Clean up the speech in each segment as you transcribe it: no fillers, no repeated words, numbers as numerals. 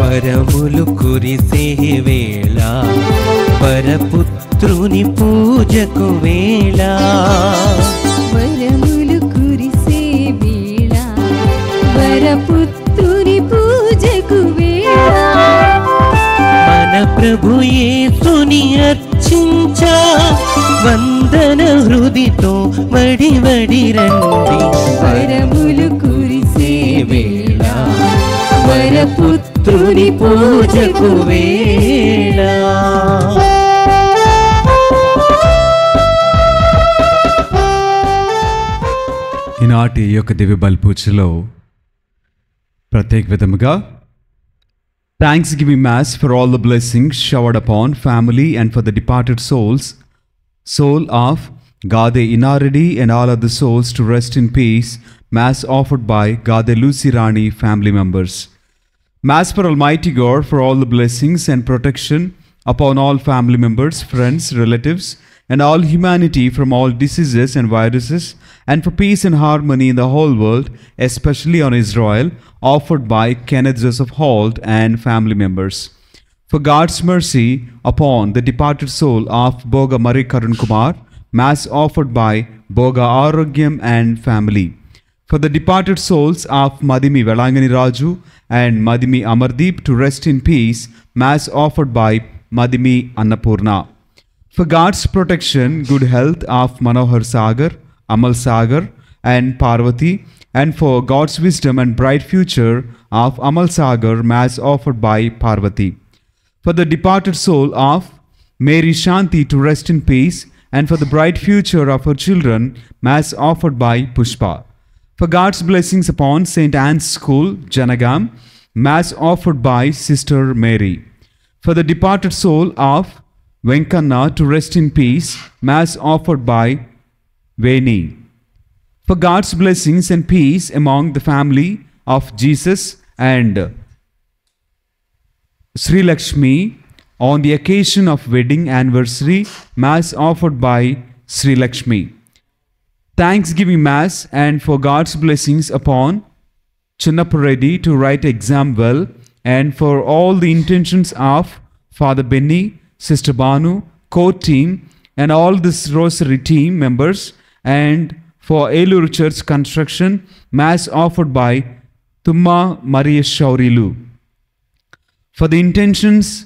వరములు కురిసే వేళ పరపుత్రుని పూజకు వేళ వరములు కురిసే వేళ వరపుత్రుని పూజకు వేళ మన ప్రభు యేసుని అర్చించా వందన హృదితో వడి వడి రండి వరములు కురిసే వేళ వరపుత్రుని పూజకు వేళ. ఈనాటి ఈ యొక్క దివ్య బలి పూజలో ప్రత్యేక విధముగా thanksgiving mass for all the blessings showered upon family and for the departed soul of Gade Inaradi and all other souls to rest in peace. Mass offered by Gade Lucy Rani family members. Mass for Almighty God for all the blessings and protection upon all family members, friends, relatives, and all humanity from all diseases and viruses, and for peace and harmony in the whole world, especially on Israel, offered by Kenneth Joseph Holt and family members. For God's mercy upon the departed soul of Boga Marie Karun Kumar, Mass offered by Boga Arogyam and family. For the departed souls of Madhimi Velangani Raju and Madhimi Amardeep to rest in peace, Mass offered by Madhimi Annapurna. For God's protection, good health of Manohar Sagar, Amal Sagar and Parvati, and for God's wisdom and bright future of Amal Sagar, Mass offered by Parvati. For the departed soul of Mary Shanti to rest in peace, and for the bright future of her children, Mass offered by Pushpa. For God's blessings upon St. Anne's School, Janagam, Mass offered by Sister Mary. For the departed soul of Venkanna to rest in peace, Mass offered by Veni. For God's blessings and peace among the family of Jesus and Sri Lakshmi on the occasion of wedding anniversary, Mass offered by Sri Lakshmi. Thanksgiving Mass and for God's blessings upon Chinnapuredi to write exam well, and for all the intentions of Father Benny, Sister Banu, core team, and all this rosary team members, and for Elur Church construction, Mass offered by Tumma Maria Shaurilu. For the intentions,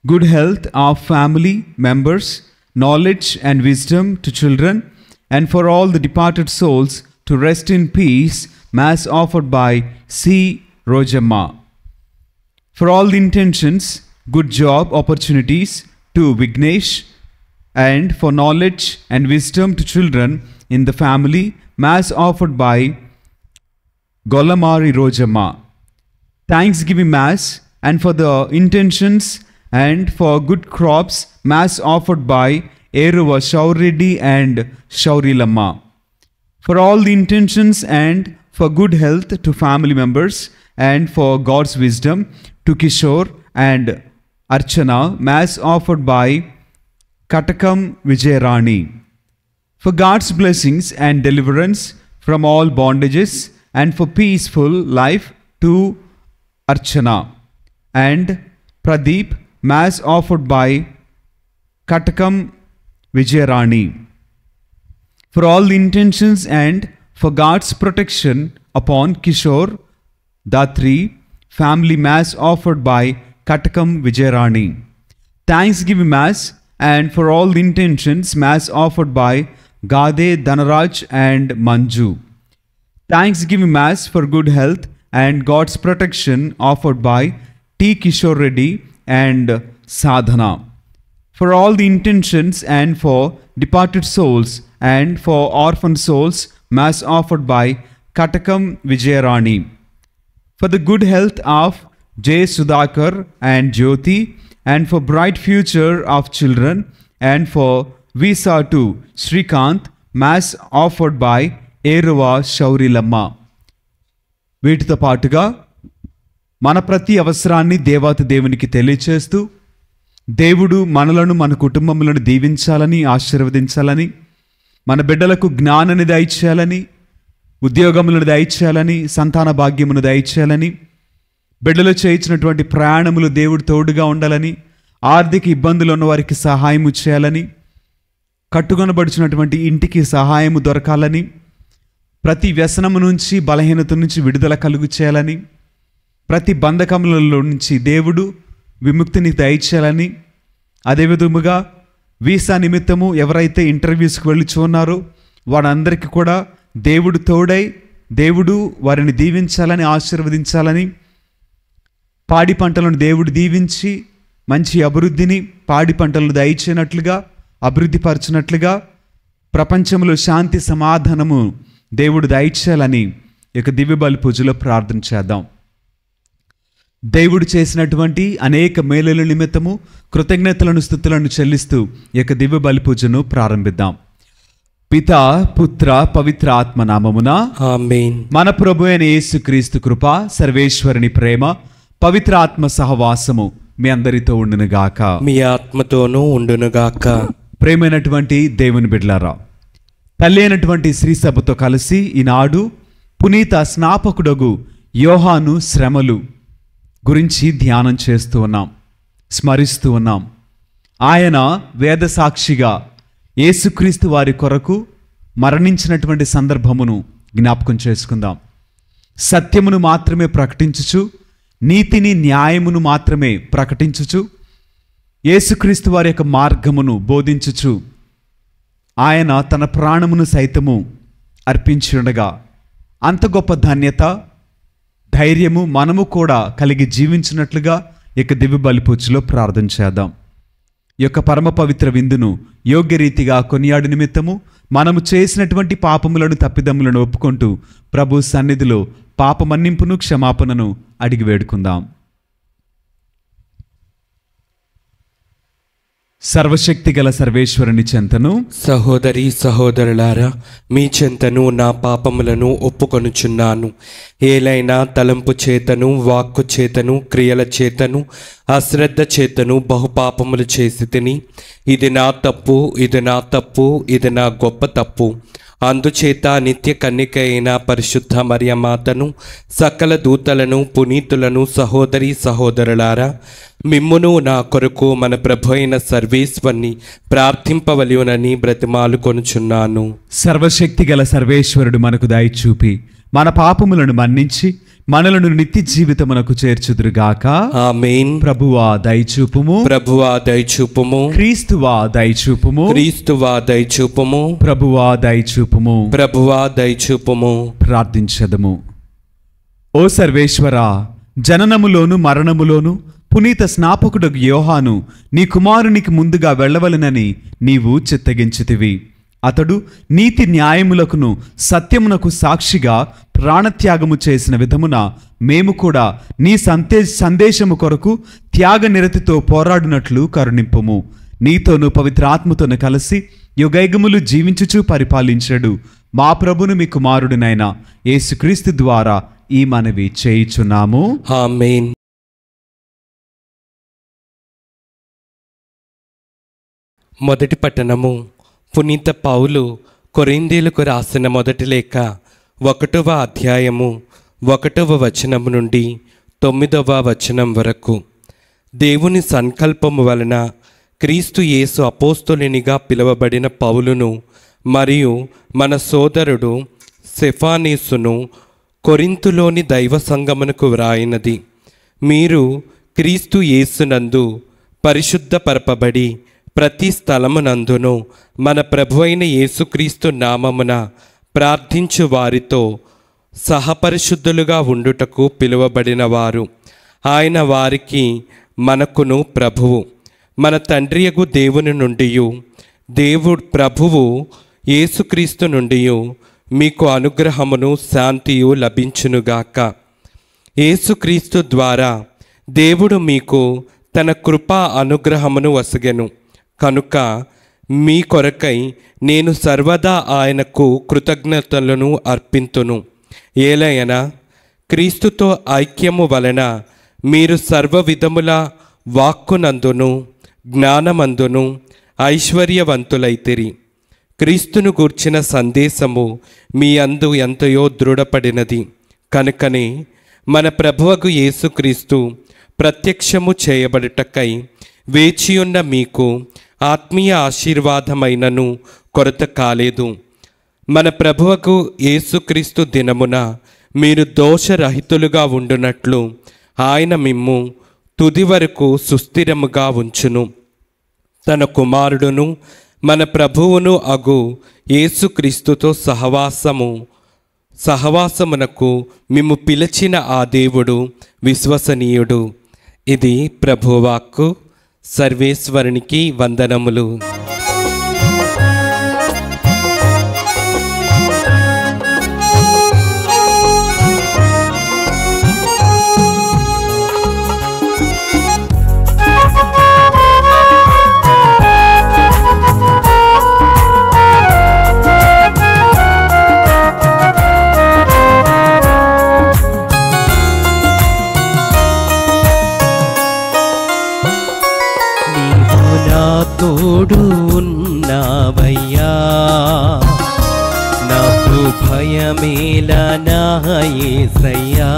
good health of family members, knowledge and wisdom to children, and for all the departed souls to rest in peace, Mass offered by C. Rojamma. For all the intentions, good job opportunities to Vignesh, and for knowledge and wisdom to children in the family, Mass offered by Golamari Rojamma. Thanksgiving Mass and for the intentions and for good crops, Mass offered by Eruva Shauredi and Shaurilamma. For all the intentions and for good health to family members and for God's wisdom to Kishore and Archana, Mass offered by Katakam Vijayarani. For God's blessings and deliverance from all bondages and for peaceful life to Archana and Pradeep, Mass offered by Katakam Vijayarani. For all the intentions and for God's protection upon Kishore Datri, family, Mass offered by Katakam Vijayarani. Thanksgiving Mass and for all the intentions, Mass offered by Gade Dhanaraj and Manju. Thanksgiving Mass for good health and God's protection offered by T. Kishore Reddy and Sadhana. For all the intentions and for departed souls and for orphan souls, Mass offered by Katakam Vijayarani. For the good health of J. Sudhakar and Jyoti, and for bright future of children, and for visa to Srikanth, Mass offered by Eruva Shaurilamma. వీటితో పాటుగా మన ప్రతి అవసరాన్ని దేవాతి దేవునికి తెలియచేస్తూ దేవుడు మనలను మన కుటుంబములను దీవించాలని ఆశీర్వదించాలని మన బిడ్డలకు జ్ఞానాన్ని దయచేయాలని ఉద్యోగములను దయచేయాలని సంతాన భాగ్యమును దయచేయాలని బిడ్డలు చేయించినటువంటి ప్రయాణములు దేవుడు తోడుగా ఉండాలని ఆర్థిక ఇబ్బందులు ఉన్న వారికి సహాయము చేయాలని కట్టుకొనబడుచున్నటువంటి ఇంటికి సహాయము దొరకాలని ప్రతి వ్యసనము నుంచి బలహీనత నుంచి విడుదల కలుగు చేయాలని ప్రతి బంధకములలో నుంచి దేవుడు విముక్తిని దయచేయాలని అదేవిధముగా వీసా నిమిత్తము ఎవరైతే ఇంటర్వ్యూస్కి వెళ్ళి చూన్నారో వారందరికీ కూడా దేవుడు తోడై దేవుడు వారిని దీవించాలని ఆశీర్వదించాలని పాడి పంటలను దేవుడు దీవించి మంచి అభివృద్ధిని పాడి పంటలను దయచేయనట్లుగా అభివృద్ధిపరచినట్లుగా ప్రపంచంలో శాంతి సమాధానము దేవుడు దయచేయాలని ఇక దివ్య బలి పూజలో ప్రార్థన చేద్దాం. దేవుడు చేసినటువంటి అనేక మేలుల నిమిత్తము కృతజ్ఞతలను స్తుతులను చెల్లిస్తూ ఇక దివ్య బలి పూజను ప్రారంభిద్దాం. పితా పుత్ర పవిత్ర ఆత్మ నామమున ఆమేన్. మన ప్రభు అయిన యేసుక్రీస్తు కృప, సర్వేశ్వరుని ప్రేమ, పవిత్ర ఆత్మ సహవాసము మీ అందరితో ఉండునుగాక. మీ ఆత్మతోనూ ఉండునుగాక. ప్రేమైనటువంటి దేవుని బిడ్డలారా, తల్లి అయినటువంటి శ్రీ సభతో కలిసి ఈనాడు పునీత స్నాపకుడగు యోహాను శ్రమలు గురించి ధ్యానం చేస్తూ ఉన్నాం, స్మరిస్తూ ఉన్నాం. ఆయన వేద సాక్షిగా యేసుక్రీస్తు వారి కొరకు మరణించినటువంటి సందర్భమును జ్ఞాపకం చేసుకుందాం. సత్యమును మాత్రమే ప్రకటించుచు, నీతిని న్యాయమును మాత్రమే ప్రకటించుచు, యేసుక్రీస్తు వారి యొక్క మార్గమును బోధించుచు ఆయన తన ప్రాణమును సైతము అర్పించి ఉండగా అంత గొప్ప ధన్యత ధైర్యము మనము కూడా కలిగి జీవించినట్లుగా ఇక దివ్య బలి పూజలో ప్రార్థన చేద్దాం. ఈ యొక్క పరమ పవిత్ర విందును యోగ్యరీతిగా కొనియాడు నిమిత్తము మనము చేసినటువంటి పాపములను తప్పిదములను ఒప్పుకుంటూ ప్రభు సన్నిధిలో పాప మన్నింపును క్షమాపణను అడిగి వేడుకుందాం. సర్వశక్తి గల సర్వేశ్వరుని చెంతను, సహోదరి సహోదరులారా, మీ చెంతను నా పాపములను ఒప్పుకొనుచున్నాను. ఏలైనా తలంపు చేతను, వాక్కు చేతను, క్రియల చేతను, అశ్రద్ధ చేతను బహుపాపములు చేసి తిని, ఇది నా తప్పు, ఇది నా తప్పు, ఇది నా గొప్ప తప్పు. అందుచేత నిత్య కన్యక అయిన పరిశుద్ధ మరియమాతను, సకల దూతలను, పునీతులను, సహోదరి సహోదరులారా, మిమ్మును నా కొరకు మన ప్రభు అయిన సర్వేశ్వరుని ప్రార్థింపవలయునని బ్రతిమాలు కొనుచున్నాను. సర్వశక్తి గల సర్వేశ్వరుడు మనకు దయ చూపి మన పాపములను మన్నించి మనలను నిత్య జీవితమునకు చేర్చుదురుగాక. ఆమేన్. ప్రభువా దయచూపుము, ప్రభువా దయచూపుము, క్రీస్తువా దయచూపుము, క్రీస్తువా దయచూపుము, ప్రభువా దయచూపుము. ప్రభువా దయచూపుము. ప్రార్థించదము. ఓ సర్వేశ్వరా, జననములోను మరణములోను పునీత స్నాపకుడగు యోహాను నీ కుమారునికి ముందుగా వెళ్ళవలెనని నీవు చిత్తగించితివి. అతడు నీతి న్యాయములకును సత్యమునకు సాక్షిగా ప్రాణత్యాగము చేసిన విధమున మేము కూడా నీ సందేశము కొరకు త్యాగ నిరతితో పోరాడినట్లు కరుణింపుము. నీతోను పవిత్రాత్మతోను కలిసి యుగయుగములు జీవించుచూ పరిపాలించడు మా ప్రభును మీ కుమారుడినైన యేసుక్రీస్తు ద్వారా ఈ మనవి చేయుచున్నాము. ఆమేన్. మొదటి పట్టణము. పునీత పౌలు కొరింథీయులకు రాసిన మొదటి లేఖ 1వ అధ్యాయము 1వ వచనము నుండి 9వ వచనం వరకు. దేవుని సంకల్పము వలన క్రీస్తు యేసు అపోస్తలునిగా పిలువబడిన పౌలును మరియు మన సోదరుడు సెఫానేసును కొరింథులోని దైవ సంగమునకు వ్రాయినది. మీరు క్రీస్తు యేసునందు పరిశుద్ధపరపబడి ప్రతి స్థలమునందును మన ప్రభువైన యేసుక్రీస్తు నామమున ప్రార్థించు వారితో సహపరిశుద్ధులుగా ఉండుటకు పిలువబడిన వారు. ఆయన వారికి మనకును ప్రభువు, మన తండ్రియగు దేవుని నుండి ప్రభువు యేసుక్రీస్తు నుండి మీకు అనుగ్రహమును శాంతియు లభించునుగాక. యేసుక్రీస్తు ద్వారా దేవుడు మీకు తన కృపా అనుగ్రహమును వసగెను కనుక మీ కొరకై నేను సర్వదా ఆయనకు కృతజ్ఞతలను అర్పింతును. ఏలయనా క్రీస్తుతో ఐక్యము వలన మీరు సర్వ విధముల వాక్కునందును జ్ఞానమందును ఐశ్వర్యవంతులైతిరి. క్రీస్తును గూర్చిన సందేశము మీ అందు ఎంతయో దృఢపడినది కనుకనే మన ప్రభువగు యేసుక్రీస్తు ప్రత్యక్షము చేయబడుటకై వేచియున్న మీకు ఆత్మీయ ఆశీర్వాదమైనను కొరత కాలేదు. మన ప్రభువకు యేసుక్రీస్తు దినమున మీరు దోషరహితులుగా ఉండునట్లు ఆయన మిమ్ము తుది వరకు సుస్థిరముగా ఉంచును. తన కుమారుడును మన ప్రభువును అగు యేసుక్రీస్తుతో సహవాసమునకు మిమ్ము పిలిచిన ఆ దేవుడు విశ్వసనీయుడు. ఇది ప్రభువాక్కు. సర్వేశ్వరునికి వందనములు. తోడు ఉన్నావయ్యా, నాకు భయమేలా నా యేసయ్యా.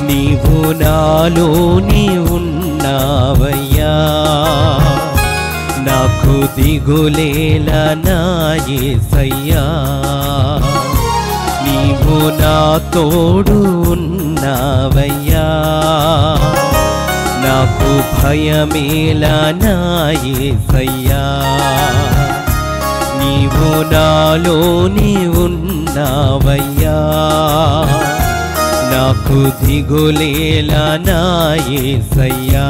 నీవు నాలోని ఉన్నావయ్యా, నాకు దిగులేలా నా యేసయ్యా. నీవు నా తోడు ఉన్నావయ్యా, నాకు భయమేలా నా యేసయ్యా. నీవు నాలోని ఉన్నావయ్యా, నాకు దిగులేలా నా యేసయ్యా.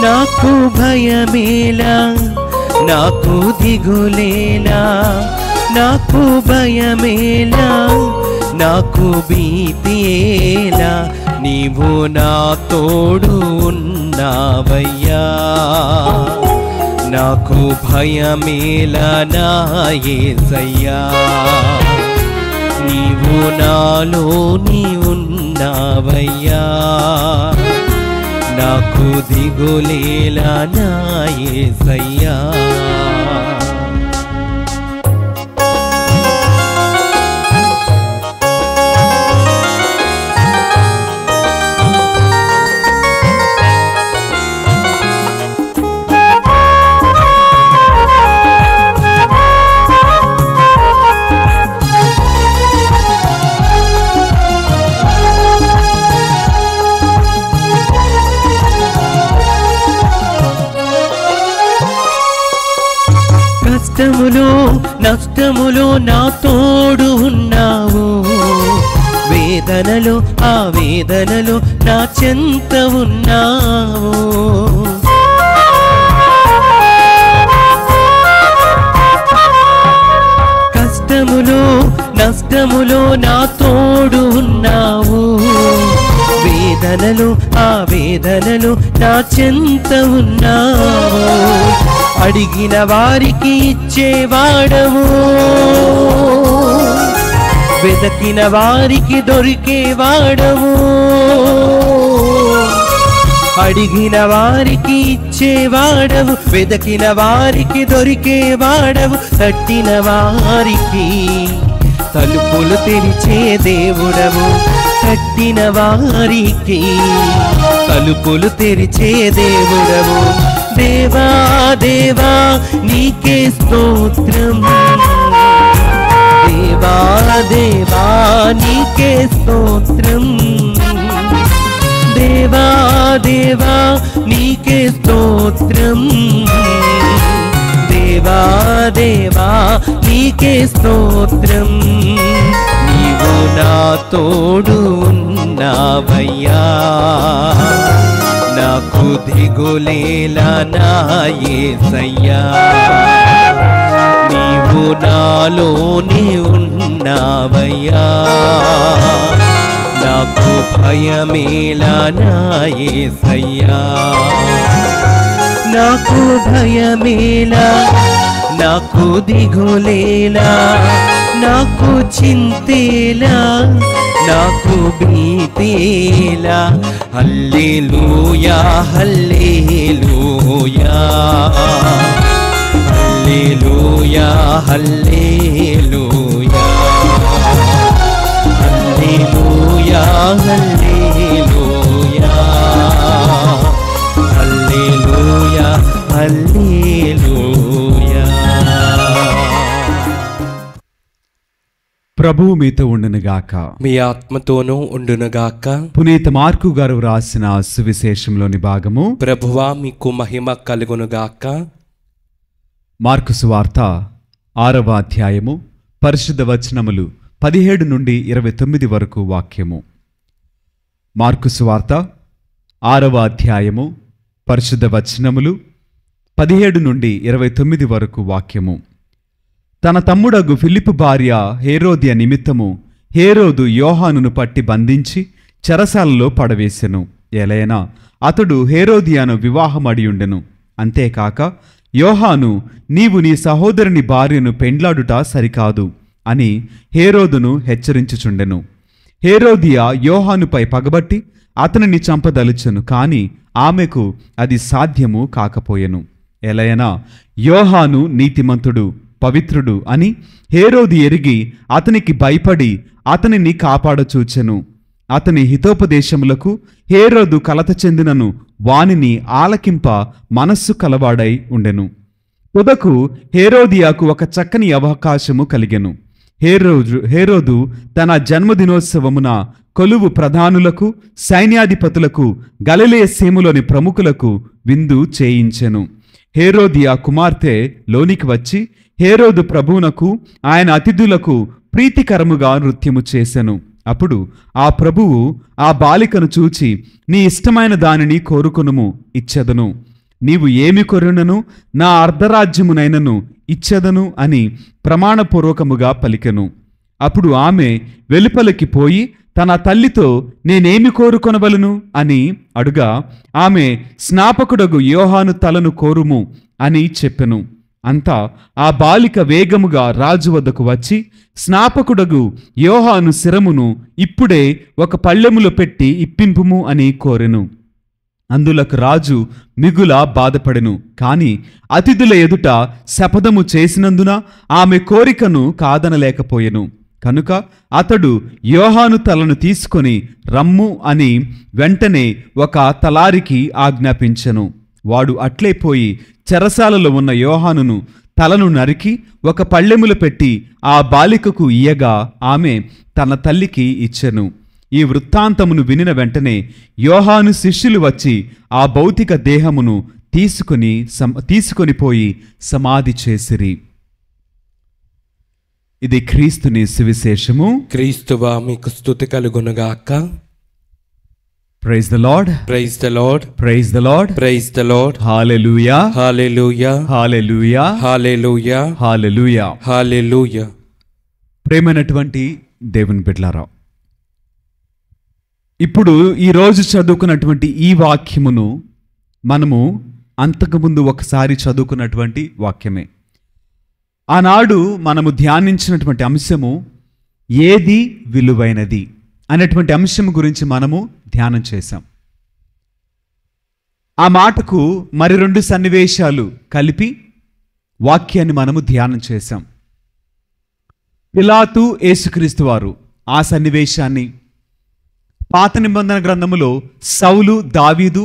నాకు భయమేలా, నాకు దిగులేలా, నాకు భయమేలా, నాకు భీతియేలా. నీవు నా తోడు ఉన్నావయ్యా, నాకు భయమేలా నా యేసయ్యా. నీవు నాలోని ఉన్నావయ్యా, నాకు దిగులేలా నా యేసయ్యా. కష్టములో నష్టములో నా తోడు ఉన్నావు, వేదనలో ఆ వేదనలో నా చెంత ఉన్నావు. కష్టములో నష్టములో నా తోడు ఉన్నావు, వేదనలో ఆ వేదనలో నా చెంత ఉన్నావు. అడిగిన వారికి ఇచ్చేవాడవు, వెదకిన వారికి దొరికేవాడవు. అడిగిన వారికి ఇచ్చేవాడవు, వెదకిన వారికి దొరికేవాడవు. తట్టిన వారికి తలుపులు తెరిచే దేవుడవు, తట్టిన వారికి తలుపులు తెరిచే దేవుడవు. దేవా దేవా నీకే స్తోత్రం, దేవా దేవా నీకే స్తోత్రం. దేవా దేవా నీకే స్తోత్రం, దేవా దేవా నీకే స్తోత్రం. నీవు నా తోడు ఉన్నావయ్యా, నాకు దిగులేలా నా యేసయ్యా. నీవు నాలోనే ఉన్నావయ్యా, నాకు భయమేలా నా యేసయ్యా, నాకు భయమేలా, నాకు దిగులేలా, నాకు చింతేలా, నాకు భీతేలా. హల్లెలూయా hallelujah hallelujah hallelujah hallelujah hallelujah hallelujah హల్లెలూయా. ప్రభువు మీతో ఉండునుగాక. మీ ఆత్మతోనూ ఉండునుగాక. పునీత మార్కు గారు రాసిన సువిశేషంలోని భాగము. ప్రభువా మీకు మహిమ కలుగునుగాక. మార్కు సువార్త 6వ అధ్యాయము పరిశుద్ధ వచనములు 17 నుండి 29 వరకు వాక్యము. మార్కు సువార్త 6వ అధ్యాయము పరిశుద్ధ వచనములు 17 నుండి 29 వరకు వాక్యము. తన తమ్ముడగు ఫిలిప్పు భార్య హేరోదియ నిమిత్తము హేరోదు యోహానును పట్టి బంధించి చెరసాలలో పడవేసెను. ఎలైనా అతడు హేరోదియాను వివాహమడియుండెను. అంతేకాక యోహాను, నీవు నీ సహోదరుని భార్యను పెండ్లాడుట సరికాదు అని హేరోదును హెచ్చరించుచుండెను. హేరోదియా యోహానుపై పగబట్టి అతనిని చంపదలుచెను, కాని ఆమెకు అది సాధ్యము కాకపోయెను. ఎలయనా యోహాను నీతిమంతుడు, పవిత్రుడు అని హేరోదు ఎరిగి అతనికి భయపడి అతనిని కాపాడచూచెను. అతని హితోపదేశములకు హేరోదు కలత చెందినను వానిని ఆలకింప మనస్సు కలవాడై ఉండెను. తుదకు హేరోదియాకు ఒక చక్కని అవకాశము కలిగెను. హేరోదు తన జన్మదినోత్సవమున కొలువు ప్రధానులకు, సైన్యాధిపతులకు, గలిలయ సీములోని ప్రముఖులకు విందు చేయించెను. హేరోదియా కుమార్తె లోనికి వచ్చి హేరోదు ప్రభువునకు ఆయన అతిథులకు ప్రీతికరముగా నృత్యము చేసెను. అప్పుడు ఆ ప్రభువు ఆ బాలికను చూచి, నీ ఇష్టమైన దానిని కోరుకొనుము, ఇచ్చెదను. నీవు ఏమి కొరునను నా అర్ధరాజ్యమునైనను ఇచ్చెదను అని ప్రమాణపూర్వకముగా పలికెను. అప్పుడు ఆమె వెలుపలికి పోయి తన తల్లితో నేనేమి కోరుకొనవలను అని అడుగా, ఆమె స్నాపకుడగు యోహాను తలను కోరుము అని చెప్పెను. అంతా ఆ బాలిక వేగముగా రాజు వద్దకు వచ్చి స్నాపకుడగు యోహాను శిరమును ఇప్పుడే ఒక పళ్ళెములో పెట్టి ఇప్పింపుము అని కోరెను. అందులకు రాజు మిగుల బాధపడెను. కాని అతిథుల ఎదుట శపథము చేసినందున ఆమె కోరికను కాదనలేకపోయెను. కనుక అతడు యోహాను తలను తీసుకొని రమ్ము అని వెంటనే ఒక తలారికి ఆజ్ఞాపించెను. వాడు అట్లే పోయి చెరసాలలో ఉన్న యోహానును తలను నరికి ఒక పళ్ళెములో పెట్టి ఆ బాలికకు ఇయ్యగా ఆమె తన తల్లికి ఇచ్చెను. ఈ వృత్తాంతమును వినిన వెంటనే యోహాను శిష్యులు వచ్చి ఆ భౌతిక దేహమును తీసుకొని పోయి సమాధి చేసిరి. ఇది క్రీస్తుని సువిశేషము. క్రీస్తువా మీకు స్తుతి కలుగునుగాక. Praise the Lord, praise the Lord, praise the Lord, praise the Lord. Hallelujah, hallelujah, hallelujah, hallelujah, hallelujah. Hallelujah. ప్రేమైనటువంటి దేవుని బిడ్డలారా, ఇప్పుడు ఈరోజు చదువుకున్నటువంటి ఈ వాక్యమును మనము అంతకుముందు ఒకసారి చదువుకున్నటువంటి వాక్యమే. ఆనాడు మనము ధ్యానించినటువంటి అంశము ఏది విలువైనది అనేటువంటి అంశం గురించి మనము ధ్యానం చేశాం. ఆ మాటకు మరి 2 సన్నివేశాలు కలిపి వాక్యాన్ని మనము ధ్యానం చేశాం. పిలాతు, యేసుక్రీస్తు వారు ఆ సన్నివేశాన్ని, పాత నిబంధన గ్రంథములో సౌలు, దావీదు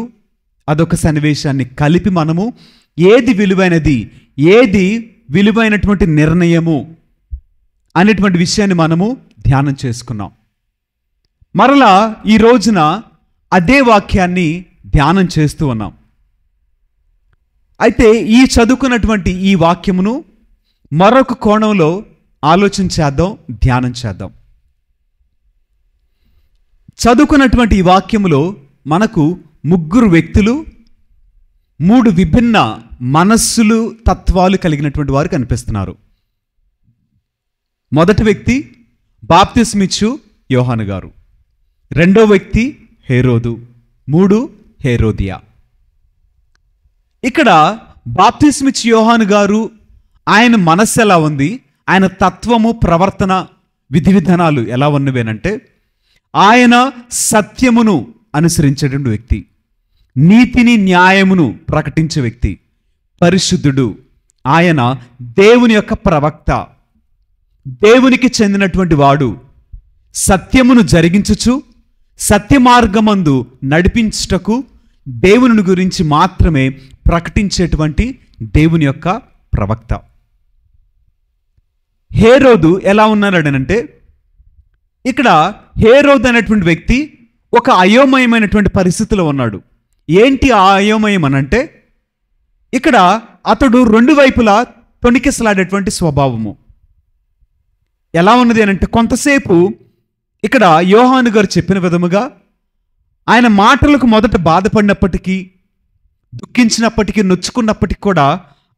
అదొక సన్నివేశాన్ని కలిపి మనము ఏది విలువైనది, ఏది విలువైనటువంటి నిర్ణయము అనేటువంటి విషయాన్ని మనము ధ్యానం చేసుకున్నాం. మరలా ఈ రోజున అదే వాక్యాన్ని ధ్యానం చేస్తూ ఉన్నాం. అయితే ఈ చదువుకున్నటువంటి ఈ వాక్యమును మరొక కోణంలో ఆలోచన చేద్దాం, ధ్యానం చేద్దాం. చదువుకున్నటువంటి ఈ వాక్యములో మనకు 3 వ్యక్తులు, 3 విభిన్న మనస్సులు, తత్వాలు కలిగినటువంటి వారు కనిపిస్తున్నారు. మొదటి వ్యక్తి బాప్తిస్మిచ్చు యోహాను గారు, రెండో వ్యక్తి హేరోదు, 3 హేరోదియా. ఇక్కడ బాప్తిస్మిచ్చు యోహాను గారు ఆయన మనస్సు ఎలా ఉంది, ఆయన తత్వము ప్రవర్తన విధి విధానాలు ఎలా ఉన్నవేనంటే, ఆయన సత్యమును అనుసరించేటువంటి వ్యక్తి, నీతిని న్యాయమును ప్రకటించే వ్యక్తి, పరిశుద్ధుడు. ఆయన దేవుని యొక్క ప్రవక్త, దేవునికి చెందినటువంటి వాడు, సత్యమును జరిగించుచు సత్య మార్గమందు నడిపించుటకు దేవుని గురించి మాత్రమే ప్రకటించేటువంటి దేవుని యొక్క ప్రవక్త. హేరోదు ఎలా ఉన్నాడంటే, ఇక్కడ హేరోదు అనేటువంటి వ్యక్తి ఒక అయోమయమైనటువంటి పరిస్థితిలో ఉన్నాడు. ఏంటి ఆ అయోమయం అనంటే, ఇక్కడ అతడు 2 వైపులా తొణికిసలాడేటువంటి స్వభావము ఎలా ఉన్నది అనంటే, కొంతసేపు ఇక్కడ యోహాను గారు చెప్పిన విధముగా ఆయన మాటలకు మొదట బాధపడినప్పటికీ, దుఃఖించినప్పటికీ, నొచ్చుకున్నప్పటికీ కూడా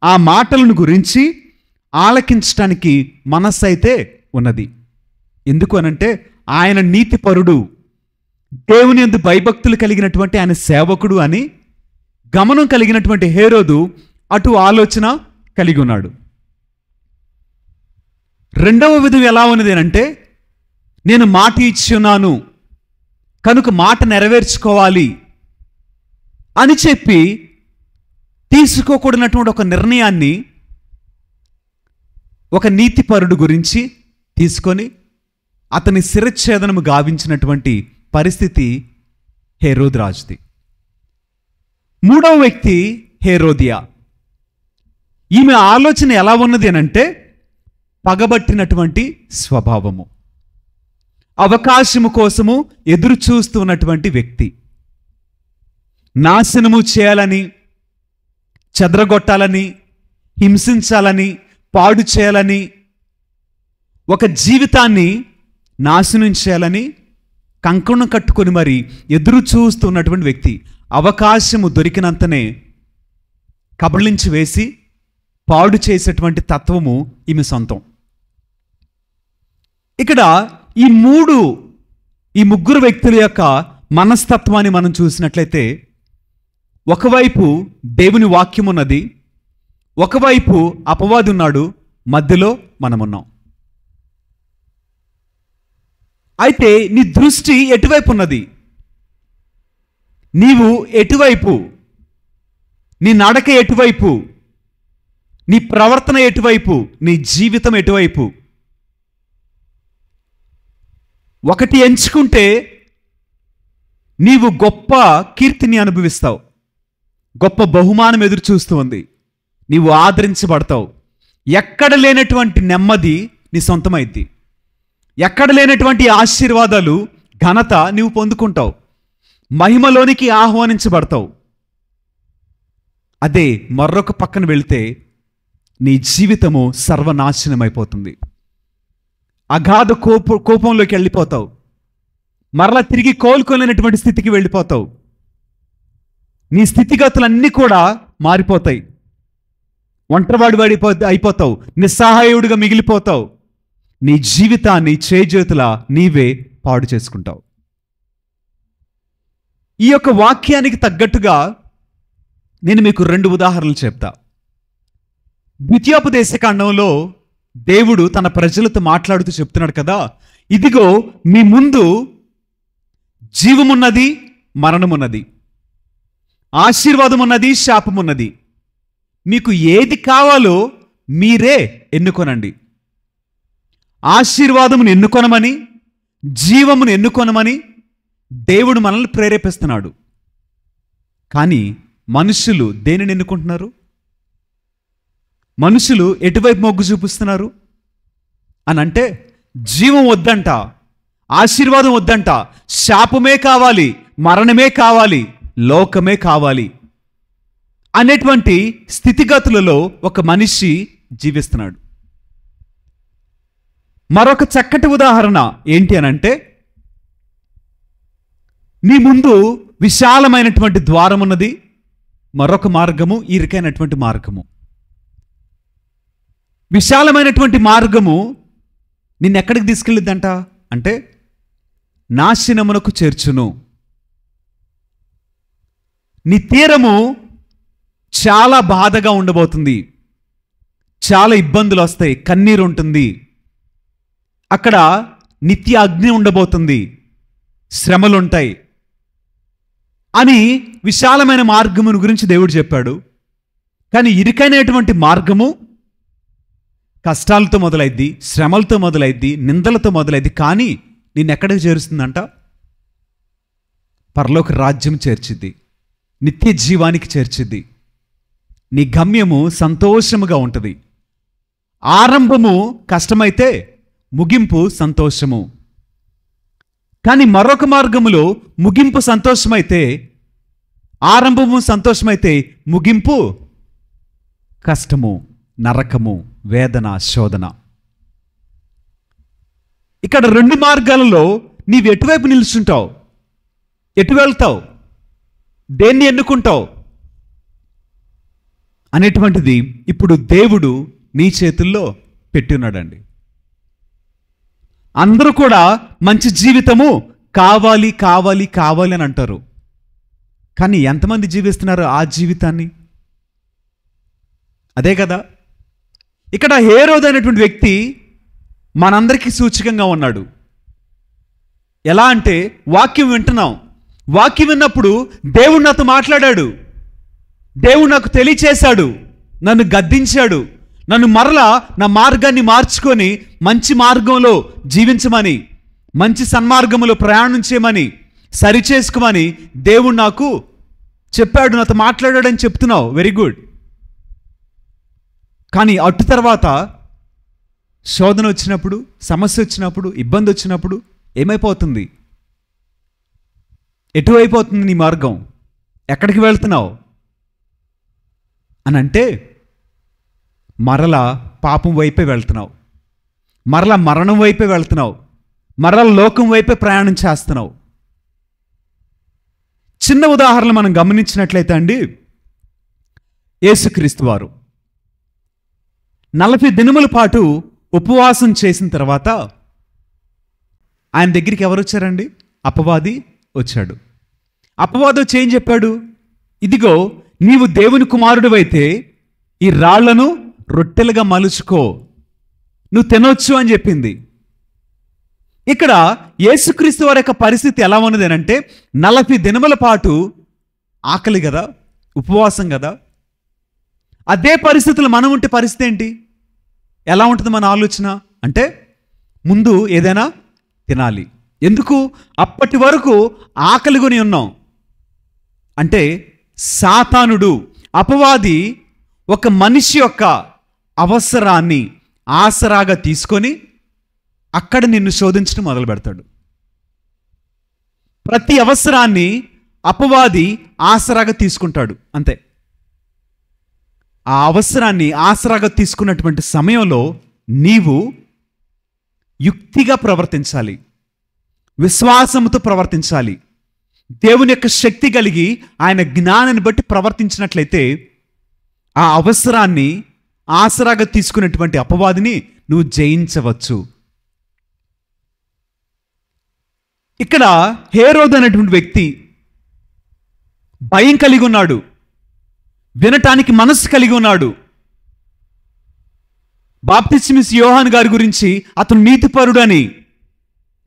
ఆ మాటలను గురించి ఆలకించటానికి మనస్సు అయితే ఉన్నది. ఎందుకు అనంటే, ఆయన నీతిపరుడు, దేవుని యందు భయభక్తులు కలిగినటువంటి ఆయన సేవకుడు అని గమనం కలిగినటువంటి హేరోదు అటు ఆలోచన కలిగి ఉన్నాడు. రెండవ విధం ఎలా ఉన్నది అంటే, నేను మాట ఇచ్చున్నాను కనుక మాట నెరవేర్చుకోవాలి అని చెప్పి తీసుకోకూడనటువంటి ఒక నిర్ణయాన్ని ఒక నీతిపరుడు గురించి తీసుకొని అతని శిరచ్ఛేదనము గావించినటువంటి పరిస్థితి హేరోదు రాజుది. 3వ వ్యక్తి హేరోదియా. ఈమె ఆలోచన ఎలా ఉన్నది అనంటే, పగబట్టినటువంటి స్వభావము, అవకాశము కోసము ఎదురు చూస్తూ ఉన్నటువంటి వ్యక్తి, నాశనము చేయాలని, చెదరగొట్టాలని, హింసించాలని, పాడు చేయాలని, ఒక జీవితాన్ని నాశనం చేయాలని కంకణం కట్టుకొని మరి ఎదురు చూస్తున్నటువంటి వ్యక్తి. అవకాశము దొరికినంతనే కబళించి వేసి పాడు చేసేటువంటి తత్వము ఈమె సొంతం. ఇక్కడ ఈ ముగ్గురు వ్యక్తుల యొక్క మనస్తత్వాన్ని మనం చూసినట్లయితే, ఒకవైపు దేవుని వాక్యం ఉన్నది, ఒకవైపు అపవాది ఉన్నాడు, మధ్యలో మనమున్నాం. అయితే నీ దృష్టి ఎటువైపు ఉన్నది? నీవు ఎటువైపు? నీ నడక ఎటువైపు? నీ ప్రవర్తన ఎటువైపు? నీ జీవితం ఎటువైపు? ఒకటి ఎంచుకుంటే నీవు గొప్ప కీర్తిని అనుభవిస్తావు, గొప్ప బహుమానం ఎదురు చూస్తూ ఉంది, నీవు ఆదరించబడతావు. ఎక్కడ లేనటువంటి నెమ్మది నీ సొంతమైద్ది, ఎక్కడ లేనటువంటి ఆశీర్వాదాలు, ఘనత నీవు పొందుకుంటావు, మహిమలోనికి ఆహ్వానించబడతావు. అదే మరొక పక్కన వెళితే నీ జీవితము సర్వనాశనమైపోతుంది, అగాధ కోపంలోకి వెళ్ళిపోతావు, మరలా తిరిగి కోలుకోలేనటువంటి స్థితికి వెళ్ళిపోతావు. నీ స్థితిగతులన్నీ కూడా మారిపోతాయి, ఒంటరివాడి అయిపోతావు, నిస్సహాయుడిగా మిగిలిపోతావు. నీ జీవితాన్ని చేజేతులా నీవే పాడు చేసుకుంటావు. ఈ యొక్క వాక్యానికి తగ్గట్టుగా నేను మీకు 2 ఉదాహరణలు చెప్తా. ద్వితీయోపదేశకాండంలో దేవుడు తన ప్రజలతో మాట్లాడుతూ చెప్తున్నాడు కదా, ఇదిగో మీ ముందు జీవమున్నది, మరణమున్నది, ఆశీర్వాదమున్నది, శాపమున్నది. మీకు ఏది కావాలో మీరే ఎన్నుకొనండి. ఆశీర్వాదమును ఎన్నుకొనమని, జీవమును ఎన్నుకొనమని దేవుడు మనల్ని ప్రేరేపిస్తున్నాడు. కానీ మనుషులు దేనిని ఎన్నుకుంటున్నారు? మనుషులు ఎటువైపు మొగ్గు చూపిస్తున్నారు అని అంటే, జీవం వద్దంట, ఆశీర్వాదం వద్దంట, శాపమే కావాలి, మరణమే కావాలి, లోకమే కావాలి అనేటువంటి స్థితిగతులలో ఒక మనిషి జీవిస్తున్నాడు. మరొక చక్కటి ఉదాహరణ ఏంటి అనంటే, నీ ముందు విశాలమైనటువంటి ద్వారం ఉన్నది, మరొక మార్గము ఇరుకైనటువంటి మార్గము. విశాలమైనటువంటి మార్గము నిన్నెక్కడికి తీసుకెళ్ళిద్దంట అంటే నాశనమునకు చేర్చును. నీ తీరము చాలా బాధగా ఉండబోతుంది, చాలా ఇబ్బందులు వస్తాయి, కన్నీరు ఉంటుంది, అక్కడ నిత్య అగ్ని ఉండబోతుంది, శ్రమలుంటాయి అని విశాలమైన మార్గమును గురించి దేవుడు చెప్పాడు. కానీ ఇరుకైనటువంటి మార్గము కష్టాలతో మొదలైద్ది, శ్రమలతో మొదలైద్ది, నిందలతో మొదలైద్ది. కానీ నిన్నెక్కడికి చేరుస్తుందంట? పరలోక రాజ్యం చేర్చిద్ది, నిత్య జీవానికి చేర్చిద్ది. నీ గమ్యము సంతోషముగా ఉంటుంది. ఆరంభము కష్టమైతే ముగింపు సంతోషము. కానీ మరొక మార్గములో ముగింపు సంతోషమైతే, ఆరంభము సంతోషమైతే ముగింపు కష్టము, నరకము, వేదన, శోధన. ఇక్కడ రెండు మార్గాలలో నీవు ఎటువైపు నిలుచుంటావు? ఎటు వెళ్తావు? దేన్ని ఎన్నుకుంటావు అనేటువంటిది ఇప్పుడు దేవుడు నీ చేతుల్లో పెట్టున్నాడండి. అందరూ కూడా మంచి జీవితము కావాలి కావాలి కావాలి అని అంటారు. కానీ ఎంతమంది జీవిస్తున్నారు ఆ జీవితాన్ని? అదే కదా. ఇక్కడ హేరోదు అనేటువంటి వ్యక్తి మనందరికీ సూచకంగా ఉన్నాడు. ఎలా అంటే వాక్యం వింటున్నాం, వాక్యం విన్నప్పుడు దేవుడు నాతో మాట్లాడాడు, దేవుడు నాకు తెలియచేశాడు, నన్ను గద్దించాడు, నన్ను మరలా నా మార్గాన్ని మార్చుకొని మంచి మార్గంలో జీవించమని, మంచి సన్మార్గంలో ప్రయాణం చేయమని, సరిచేసుకోమని దేవుడు నాకు చెప్పాడు, నాతో మాట్లాడాడని చెప్తున్నావు. Very good. కానీ అటు తర్వాత శోధన వచ్చినప్పుడు, సమస్య వచ్చినప్పుడు, ఇబ్బంది వచ్చినప్పుడు ఏమైపోతుంది? ఎటువైపోతుంది నీ మార్గం? ఎక్కడికి వెళ్తున్నావు అని అంటే మరలా పాపం వైపే వెళ్తున్నావు, మరలా మరణం వైపే వెళ్తున్నావు, మరలా లోకం వైపే ప్రయాణం చేస్తున్నావు. చిన్న ఉదాహరణ మనం గమనించినట్లయితే అండి, యేసుక్రీస్తు వారు 40 దినముల పాటు ఉపవాసం చేసిన తర్వాత ఆయన దగ్గరికి ఎవరు వచ్చారండి? అపవాది వచ్చాడు. అపవాది వచ్చి ఏం చెప్పాడు? ఇదిగో నీవు దేవుని కుమారుడివైతే ఈ రాళ్లను రొట్టెలుగా మలుచుకో, నువ్వు తినొచ్చు అని చెప్పింది. ఇక్కడ యేసుక్రీస్తు వారి యొక్క పరిస్థితి ఎలా ఉన్నది అంటే 40 దినముల పాటు ఆకలి కదా, ఉపవాసం కదా. అదే పరిస్థితులు మనం ఉంటే పరిస్థితి ఏంటి? ఎలా ఉంటుంది మన ఆలోచన అంటే ముందు ఏదైనా తినాలి. ఎందుకు? అప్పటి వరకు ఆకలి కొని ఉన్నాం. అంటే సాతానుడు, అపవాది ఒక మనిషి యొక్క అవసరాన్ని ఆసరాగా తీసుకొని అక్కడ నిన్ను శోధించడం మొదలు పెడతాడు. ప్రతి అవసరాన్ని అపవాది ఆసరాగా తీసుకుంటాడు. అంతే. ఆ అవసరాన్ని ఆసరాగా తీసుకున్నటువంటి సమయంలో నీవు యుక్తిగా ప్రవర్తించాలి, విశ్వాసంతో ప్రవర్తించాలి. దేవుని యొక్క శక్తి కలిగి ఆయన జ్ఞానాన్ని బట్టి ప్రవర్తించినట్లయితే ఆ అవసరాన్ని ఆసరాగా తీసుకున్నటువంటి అపవాదిని నువ్వు జయించవచ్చు. ఇక్కడ హేరోదు అనేటువంటి వ్యక్తి భయం కలిగి ఉన్నాడు, వినటానికి మనస్సు కలిగి ఉన్నాడు. బాప్తిస్మిస్ యోహాను గారి గురించి అతను నీతిపరుడని,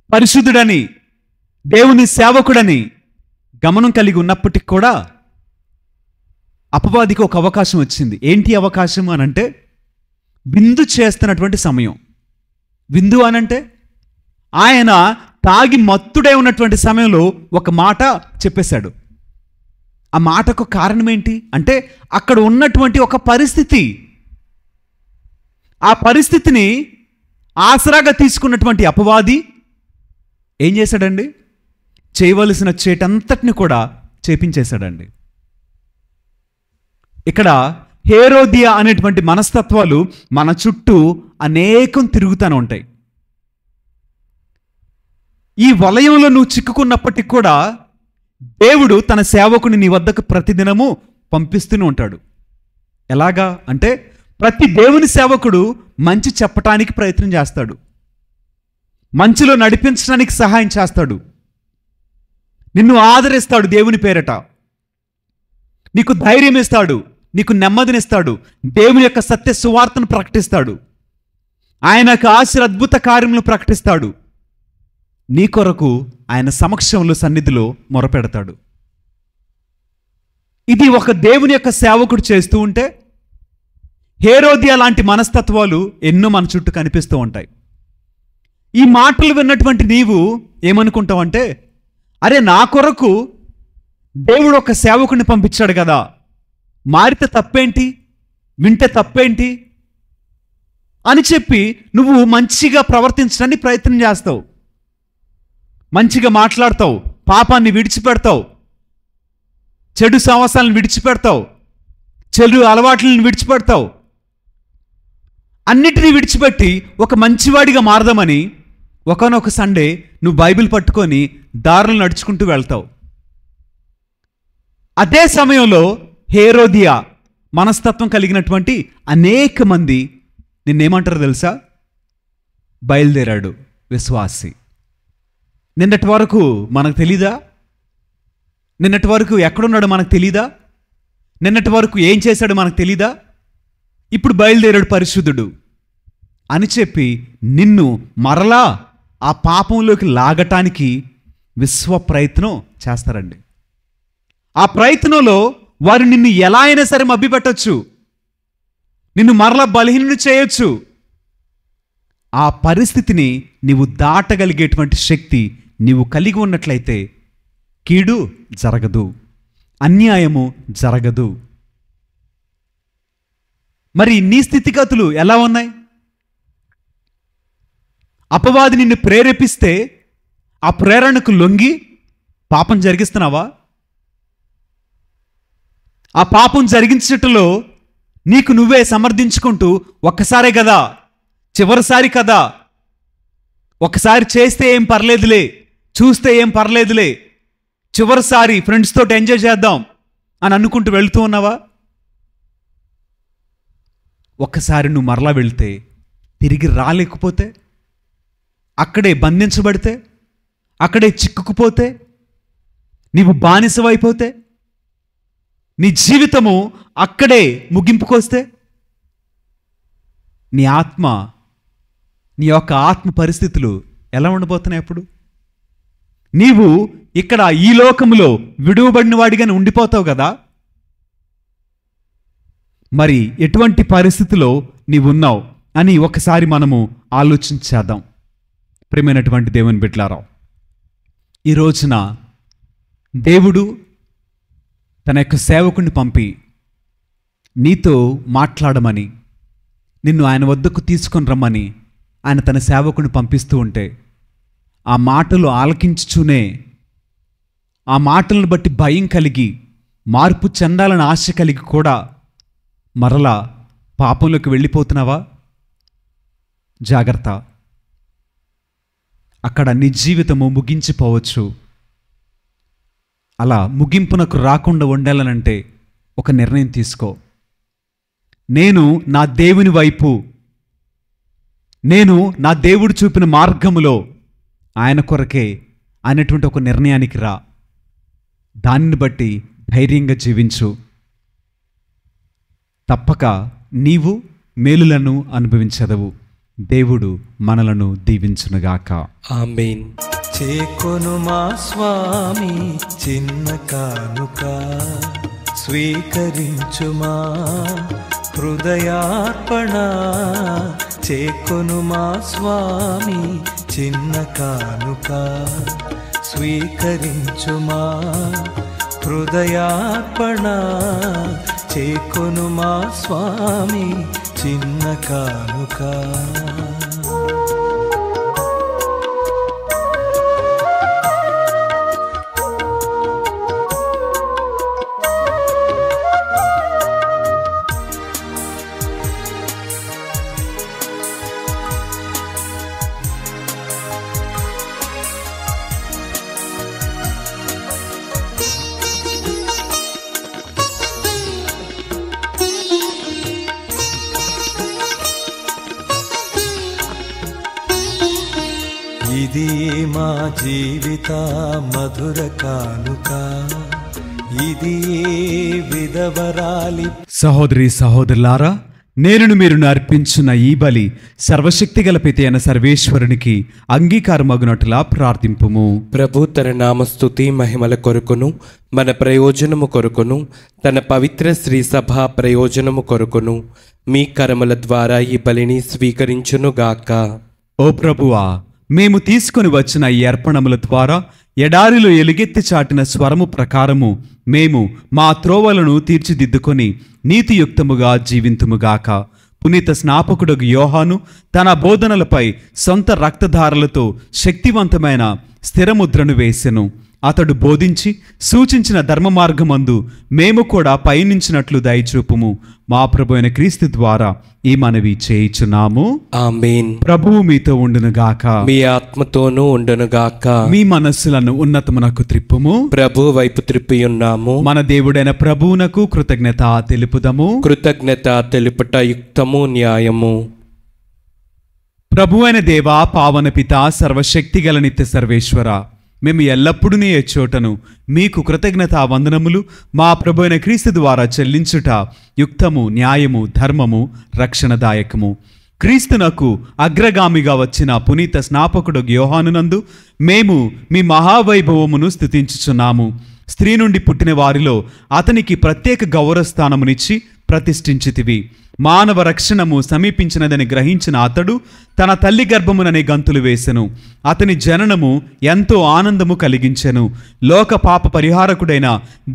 పరిశుద్ధుడని, దేవుని సేవకుడని గమనం కలిగి ఉన్నప్పటికీ కూడా అపవాదికి ఒక అవకాశం వచ్చింది. ఏంటి అవకాశం అనంటే విందు చేస్తున్నటువంటి సమయం. విందు అనంటే ఆయన తాగి మత్తుడై ఉన్నటువంటి సమయంలో ఒక మాట చెప్పేశాడు. ఆ మాటకు కారణం ఏంటి అంటే అక్కడ ఉన్నటువంటి ఒక పరిస్థితి. ఆ పరిస్థితిని ఆసరాగా తీసుకున్నటువంటి అపవాది ఏం చేశాడండి? చేయవలసిన చేటంతటిని కూడా చేపించేశాడండి. ఇక్కడ హేరోదియా అనేటువంటి మనస్తత్వాలు మన చుట్టూ అనేకం తిరుగుతూనే ఉంటాయి. ఈ వలయంలో నువ్వు చిక్కుకున్నప్పటికీ కూడా దేవుడు తన సేవకుని నీ వద్దకు ప్రతిదినము పంపిస్తూనే ఉంటాడు. ఎలాగా అంటే ప్రతి దేవుని సేవకుడు మంచి చెప్పటానికి ప్రయత్నం చేస్తాడు. మంచిలో నడిపించడానికి సహాయం చేస్తాడు. నిన్ను ఆదరిస్తాడు దేవుని పేరట. నీకు ధైర్యం ఇస్తాడు, నీకు నెమ్మదినిస్తాడు, దేవుని యొక్క సత్య సువార్తను ప్రకటిస్తాడు, ఆయన యొక్క అద్భుత కార్యములను ప్రకటిస్తాడు. నీ కొరకు ఆయన సమక్షంలో సన్నిధిలో మొరపెడతాడు. ఇది ఒక దేవుని యొక్క సేవకుడు చేస్తూ ఉంటే హేరోదియా లాంటి మనస్తత్వాలు ఎన్నో మన చుట్టూ కనిపిస్తూ ఉంటాయి. ఈ మాటలు విన్నటువంటి నీవు ఏమనుకుంటావంటే, అరే నా కొరకు దేవుడు ఒక సేవకుడిని పంపించాడు కదా, మారితే తప్పేంటి, వింటే తప్పేంటి అని చెప్పి నువ్వు మంచిగా ప్రవర్తించడానికి ప్రయత్నం చేస్తావు, మంచిగా మాట్లాడతావు, పాపాన్ని విడిచిపెడతావు, చెడు సహవాసాలను విడిచిపెడతావు, చెడు అలవాట్లను విడిచిపెడతావు. అన్నిటినీ విడిచిపెట్టి ఒక మంచివాడిగా మారదామని ఒకనొక సండే నువ్వు బైబిల్ పట్టుకొని దారులు నడుచుకుంటూ వెళ్తావు. అదే సమయంలో హేరోదియా మనస్తత్వం కలిగినటువంటి అనేక మంది నిన్నేమంటారో తెలుసా? బయలుదేరాడు విశ్వాసి. నిన్నటి వరకు మనకు తెలీదా? నిన్నటి వరకు ఎక్కడున్నాడో మనకు తెలీదా? నిన్నటి వరకు ఏం చేశాడో మనకు తెలీదా? ఇప్పుడు బయలుదేరాడు పరిశుద్ధుడు అని చెప్పి నిన్ను మరలా ఆ పాపంలోకి లాగటానికి విశ్వ ప్రయత్నం చేస్తారండి. ఆ ప్రయత్నంలో వారు నిన్ను ఎలా అయినా సరే మభ్యపెట్టొచ్చు, నిన్ను మరలా బలహీనుడు చేయొచ్చు. ఆ పరిస్థితిని నీవు దాటగలిగేటువంటి శక్తి నీవు కలిగి ఉన్నట్లయితే కీడు జరగదు, అన్యాయము జరగదు. మరి నీ స్థితిగతులు ఎలా ఉన్నాయి? అపవాది నిన్ను ప్రేరేపిస్తే ఆ ప్రేరణకు లొంగి పాపం జరిగిస్తున్నావా? ఆ పాపం జరిగించటంలో నీకు నువ్వే సమర్థించుకుంటూ ఒక్కసారే కదా, చివరిసారి కదా, ఒకసారి చేస్తే ఏం పర్లేదులే, చూస్తే ఏం పర్లేదులే, చివరిసారి ఫ్రెండ్స్ తోటి ఎంజాయ్ చేద్దాం అని అనుకుంటూ వెళుతూ ఉన్నావా? ఒక్కసారి నువ్వు మరలా వెళ్తే, తిరిగి రాలేకపోతే, అక్కడే బంధించబడితే, అక్కడే చిక్కుకుపోతే, నీవు బానిసవైపోతే, నీ జీవితము అక్కడే ముగింపుకొస్తే, నీ ఆత్మ, నీ యొక్క ఆత్మ పరిస్థితులు ఎలా ఉండబోతున్నాయి? అప్పుడు నీవు ఇక్కడ ఈ లోకములో విడువబడిన వాడిగానే ఉండిపోతావు కదా. మరి ఎటువంటి పరిస్థితిలో నీవున్నావు అని ఒకసారి మనము ఆలోచించేద్దాం. ప్రియమైనటువంటి దేవుని బిడ్డలారా, ఈ రోజున దేవుడు తన యొక్క సేవకుని పంపి నీతో మాట్లాడమని, నిన్ను ఆయన వద్దకు తీసుకొని రమ్మని ఆయన తన సేవకుని పంపిస్తూ ఉంటే, ఆ మాటలు ఆలకించుచూనే, ఆ మాటలను బట్టి భయం కలిగి మార్పు చెందాలని ఆశ కలిగి కూడా మరలా పాపంలోకి వెళ్ళిపోతున్నావా? జాగ్రత్త, అక్కడ నీ జీవితము ముగించిపోవచ్చు. అలా ముగింపునకు రాకుండా ఉండాలనంటే ఒక నిర్ణయం తీసుకో. నేను నా దేవుని వైపు, నేను నా దేవుడు చూపిన మార్గములో ఆయన కొరకే అనేటువంటి ఒక నిర్ణయానికి రా. దానిని బట్టి ధైర్యంగా జీవించు. తప్పక నీవు మేలులను అనుభవించదవు. దేవుడు మనలను దీవించునుగాక. ఆమేన్. చేకొను మా స్వామి చిన్న కానుక, స్వీకరించుమా హృదయార్పణ. చేకొను మా స్వామి చిన్న కానుక, స్వీకరించుమా హృదయార్పణ. చేకొను మా స్వామి చిన్న కానుక. ఇది మా జీవిత మధుర కానుక, ఇది విధవరాలి. సహోదరి సహోదరులారా, నేను మీరు అర్పించిన ఈ బలి సర్వశక్తిగల పితి అయిన సర్వేశ్వరునికి అంగీకారమగునట్లా ప్రార్థింపుము. ప్రభు తన నామస్తుతి మహిమల కొరకును మన ప్రయోజనము కొరకును తన పవిత్ర శ్రీ సభ ప్రయోజనము కొరకును మీ కరముల ద్వారా ఈ బలిని స్వీకరించునుగాక. ఓ ప్రభువా, మేము తీసుకొని వచ్చిన ఈ అర్పణముల ద్వారా ఎడారిలో ఎలుగెత్తి చాటిన స్వరము ప్రకారము మేము మా త్రోవలను తీర్చిదిద్దుకొని నీతియుక్తముగా జీవింతుముగాక. పునీత స్నాపకుడగు యోహాను తన బోధనలపై సొంత రక్తధారలతో శక్తివంతమైన స్థిరముద్రను వేసెను. అతడు బోధించి సూచించిన ధర్మ మార్గమందు మేము కూడా పయనించినట్లు దయచూపుము. మా ప్రభు అయిన క్రీస్తు ద్వారా ఈ మనవి చేయుచున్నాము. ఆమేన్. ప్రభువు మీతో ఉండునుగాక, మీ ఆత్మతోనూ ఉండునుగాక. మీ మనస్సులను ఉన్నతమునకు త్రిప్పుము. ప్రభు వైపు త్రిప్పియున్నాము. మన దేవుడైన ప్రభువునకు కృతజ్ఞత తెలుపుదము. కృతజ్ఞత తెలుపుట యుక్తము న్యాయము. ప్రభు అయిన దేవా, పావన పిత, సర్వశక్తిగల నిత్య సర్వేశ్వర, మేము ఎల్లప్పుడూ నీ చోటను మీకు కృతజ్ఞతా వందనములు మా ప్రభు అయిన క్రీస్తు ద్వారా చెల్లించుట యుక్తము, న్యాయము, ధర్మము, రక్షణదాయకము. క్రీస్తునకు అగ్రగామిగా వచ్చిన పునీత స్నాపకుడు యోహానునందు మేము మీ మహావైభవమును స్తుతించుచున్నాము. స్త్రీ నుండి పుట్టిన వారిలో అతనికి ప్రత్యేక గౌరవస్థానమునిచ్చి ప్రతిష్ఠించితివి. మానవ రక్షణము సమీపించినదని గ్రహించిన అతడు తన తల్లి గర్భముననే గంతులు వేసెను. అతని జననము ఎంతో ఆనందము కలిగించెను. లోక పాప పరిహారకుడైన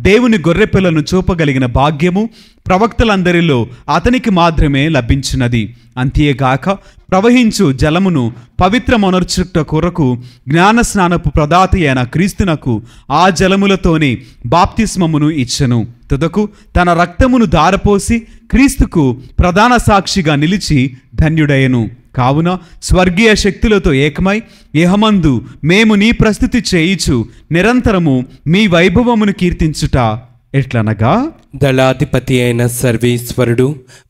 దేవుని గొర్రెపిల్లను చూపగలిగిన భాగ్యము ప్రవక్తలందరిలో అతనికి మాత్రమే లభించినది. అంతేగాక ప్రవహించు జలమును పవిత్రమొనర్చుట కొరకు జ్ఞానస్నానపు ప్రదాత అయిన క్రీస్తునకు ఆ జలములతోనే బాప్తిస్మమును ఇచ్చెను. తుదకు తన రక్తమును దారపోసి క్రీస్తుకు ప్రధాన సాక్షిగా నిలిచి ధన్యుడయ్యను. కావున స్వర్గీయ శక్తులతో ఏకమై ఇహమందు మేము నీ ప్రస్తుతి చేయిచు నిరంతరము మీ వైభవమును కీర్తించుట ఎట్లనగా, దళాధిపతి అయిన సర్వేశ్వరుడు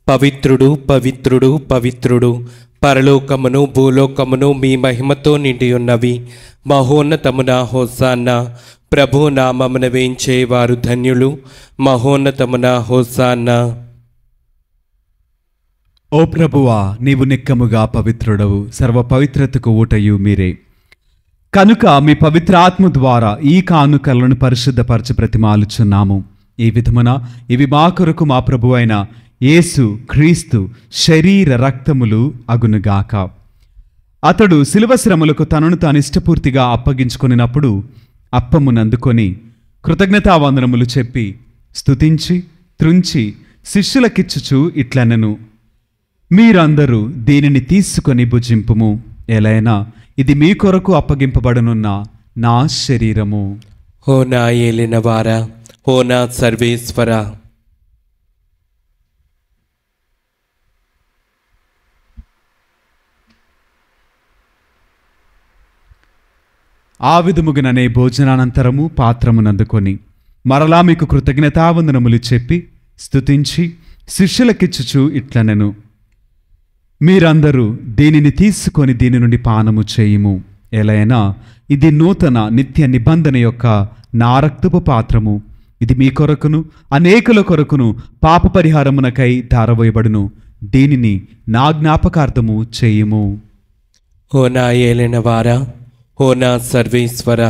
పవిత్రుడు పవిత్రుడు పవిత్రుడు, పరలోకమును భూలోకమును మీ మహిమతో నిండియున్నవి. మహోన్నతమున హోసాన్నా. ప్రభు నామమున వేయించేవారు ధన్యులు. మహోన్నతమున హోసాన్నా. ఓ ప్రభువా, నీవు నిక్కముగా పవిత్రుడవు, సర్వ పవిత్రతకు ఊటయు మీరే. కనుక మీ పవిత్ర ఆత్మ ద్వారా ఈ కానుకలను పరిశుద్ధపరచి ప్రతిమాలుచున్నాము. ఈ విధమున ఇవి మా కొరకు మా ప్రభు అయిన యేసు క్రీస్తు శరీర రక్తములు అగునుగాక. అతడు శిలువ శ్రమలకు తనను తాను ఇష్టపూర్తిగా అప్పగించుకొనినప్పుడు అప్పమునందుకొని కృతజ్ఞతావందనములు చెప్పి స్తుతించి త్రుంచి శిష్యులకిచ్చుచు ఇట్లనెను, మీరందరూ దీనిని తీసుకొని భుజింపుము. ఎలైనా ఇది మీ కొరకు అప్పగింపబడనున్న నా శరీరము. ఓ నా ఏలినవారా, ఓ నా సర్వేశ్వర, ఆ విధముగానే భోజనానంతరము పాత్రమునందుకొని మరలా మీకు కృతజ్ఞతావందనములు చెప్పి స్తుతించి శిష్యులకిచ్చుచు ఇట్లనెను, మీరందరూ దీనిని తీసుకొని దీని నుండి పానము చేయుము. ఎలైనా ఇది నూతన నిత్య నిబంధన యొక్క నా రక్తపు పాత్రము. ఇది మీ కొరకును అనేకుల కొరకును పాప పరిహారమునకై ధారవేయబడును. దీనిని నా జ్ఞాపకార్థము చేయుము. ఓ నా ఏలినవారా, ఓ నా సర్వేశ్వర,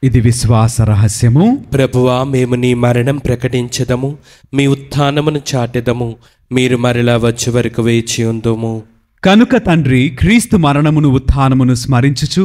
ఇది విశ్వాస రహస్యము. ప్రభువా, మేము నీ మరణం ప్రకటించదము, మీ ఉత్థానమును చాటెదము. మీరు మరలా వచ్చే వరకు వేచి ఉందుము. కనుక తండ్రి, క్రీస్తు మరణమును ఉత్థానమును స్మరించుచు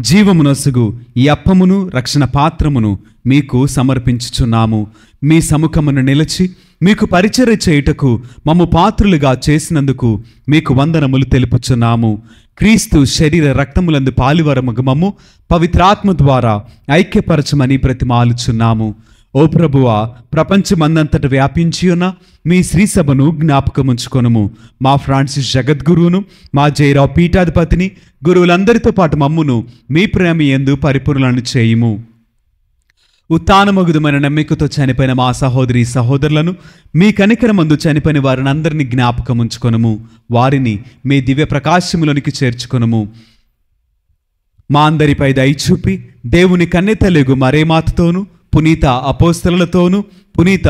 జీవమునొసగు ఈ అప్పమును రక్షణ పాత్రమును మీకు సమర్పించుచున్నాము. మీ సముఖమును నిలిచి మీకు పరిచర్య చేయుటకు మమ్ము పాత్రులుగా చేసినందుకు మీకు వందనములు తెలుపుచున్నాము. క్రీస్తు శరీర రక్తములందు పాలువరముగ మమ్ము పవిత్రాత్మ ద్వారా ఐక్యపరచమని ప్రతిమాలుచున్నాము. ఓ ప్రభువా, ప్రపంచమందంతట వ్యాపించి ఉన్న మీ శ్రీసభను జ్ఞాపకముంచుకొనుము. మా ఫ్రాన్సిస్ జగద్గురువును, మా జయరావు పీఠాధిపతిని, గురువులందరితో పాటు మమ్మును మీ ప్రేమ యందు పరిపూర్ణులను చేయుము. ఉత్థానమగుదుమైన నమ్మికతో చనిపోయిన మా సహోదరి సహోదరులను మీ కనికరమందు చనిపోయిన వారిని అందరినీ జ్ఞాపకం ఉంచుకొనుము. వారిని మీ దివ్య ప్రకాశములోనికి చేర్చుకొనుము. మా అందరిపై దయ చూపి దేవుని కన్నెతలెగు మరేమాతతోనూ, పునీత అపోస్తలులతోనూ, పునీత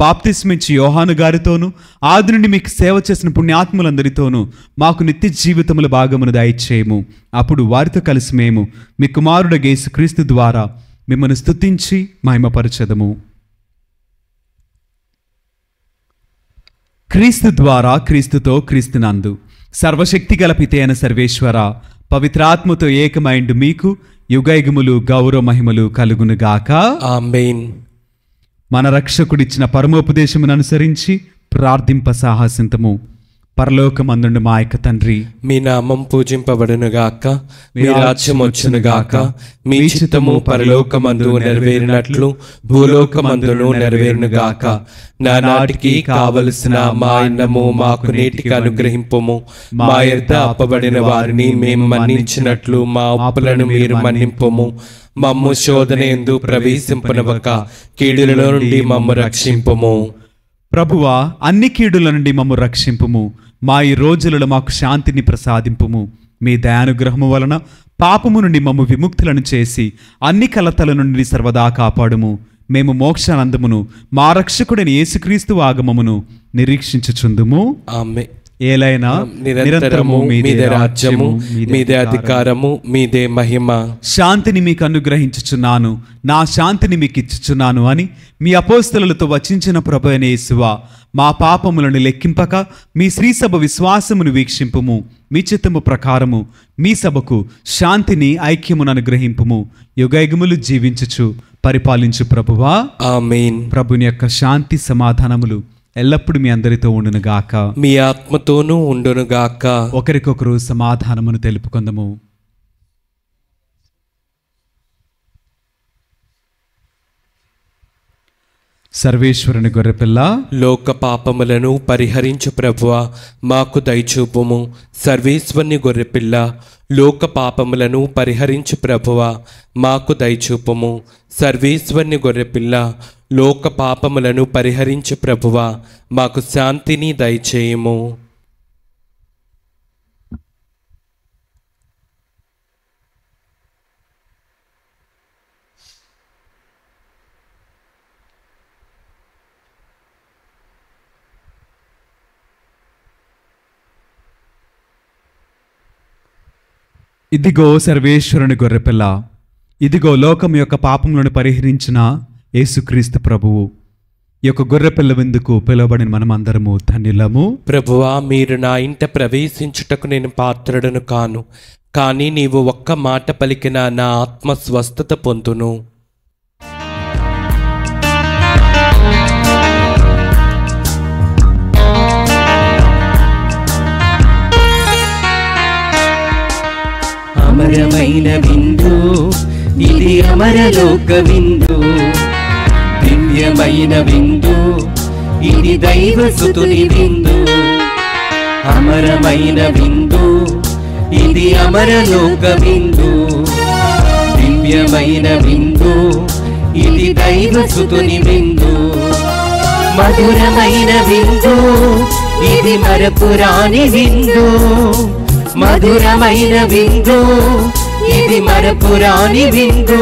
బాప్తిస్మిచ్చి యోహాను గారితోనూ, ఆది నుండి మీకు సేవ చేసిన పుణ్యాత్ములందరితోనూ మాకు నిత్య జీవితముల భాగమును దయచేయము. అప్పుడు వారితో కలిసి మేము మీ కుమారుడు యేసుక్రీస్తు ద్వారా మిమ్మల్ని స్తుతించి మహిమపరచెదము. క్రీస్తు ద్వారా, క్రీస్తుతో, క్రీస్తునందు సర్వశక్తి గల పితే అయిన సర్వేశ్వర, పవిత్రాత్మతో ఏకమైండు మీకు యుగయుగములు గౌరవ మహిమలు కలుగునుగాక. ఆమేన్. మన రక్షకుడిచ్చిన పరమోపదేశమును అనుసరించి ప్రార్థింప సాహసింతము. పరలోకమందుండు మా యొక్క తండ్రి, మీ నామం పూజింపబడునుగాక, మీ రాజ్యం వచ్చునుగాక, మీ చిత్తము పరలోకమందు నెరవేరినట్లు భూలోకమందును నెరవేరునుగాక. నానాటికి కావలసిన మా అన్నము మాకు నేటికి అనుగ్రహింపుము. మా యొద్ద అప్పబడిన వారిని మేము మన్నించినట్లు మా అప్పులను మీరు మన్నింపుము. మమ్ము శోధన యందు ప్రవేశింపనివ్వక కీడుల నుండి మమ్ము రక్షింపుము. ప్రభువా, అన్ని కీడుల నుండి మమ్ము రక్షింపుము. మా ఈ రోజులలో మాకు శాంతిని ప్రసాదింపుము. మీ దయానుగ్రహము వలన పాపము నుండి మమ్ము విముక్తులను చేసి అన్ని కలతల నుండి సర్వదా కాపాడుము. మేము మోక్షానందమును మా రక్షకుడైన యేసుక్రీస్తు ఆగమమును నిరీక్షించుచుందుము. ఆమేన్. ఏలైనా నిరంతరము మీదే రాజ్యము, మీదే అధికారము, మీదే మహిమ. శాంతిని మీకు అనుగ్రహించుచున్నాను, నా శాంతిని మీకు ఇచ్చుచున్నాను అని మీ అపోస్తలులతో వచించిన ప్రభు అయిన యేసువా, మా పాపములను లెక్కింపక మీ శ్రీసభ విశ్వాసమును వీక్షింపుము. మీ చిత్తము ప్రకారము మీ సభకు శాంతిని, ఐక్యమును అనుగ్రహింపుము. యుగయుగములు జీవించుచు పరిపాలించు ప్రభువా. ఆమేన్. ప్రభుని యొక్క శాంతి సమాధానములు ఎల్లప్పుడు మీ అందరితో ఉండునుగాక, మీ ఆత్మతోనూ ఉండునుగాక. ఒకరికొకరు సమాధానమును తెలుపుకొందము. సర్వేశ్వరుని గొర్రెపిల్ల, లోక పాపములను పరిహరించు ప్రభువా, మాకు దయచూపుము. సర్వేశ్వరుని గొర్రెపిల్ల, లోక పాపములను పరిహరించు ప్రభువా, మాకు దయచూపుము. సర్వేశ్వరుని గొర్రెపిల్ల, లోక పాపములను పరిహరించు ప్రభువా, మాకు శాంతిని దయచేయము. ఇదిగో సర్వేశ్వరుని గొర్రెపిల్ల, ఇదిగో లోకం యొక్క పాపములను పరిహరించిన యేసుక్రీస్తు ప్రభువు. ఈ యొక్క గొర్రెపిల్ల విందుకు పిలువబడిన మనమందరము ధన్యులము. ప్రభువా, మీరు నా ఇంట ప్రవేశించుటకు నేను పాత్రుడను కాను, కానీ నీవు ఒక్క మాట పలికిన నా ఆత్మ స్వస్థత పొందును. అమరమైన విందు ఇది, అమరలోక విందు, దివ్యమైన విందు ఇది, దైవ సుతుని విందు. అమరమైన విందు ఇది, అమరలోక విందు, దివ్యమైన విందు ఇది, దైవ సుతుని విందు. మధురమైన విందు ఇది, మరపురాని విందు. మధురమైన విందు ఇది, మరపురాని విందు.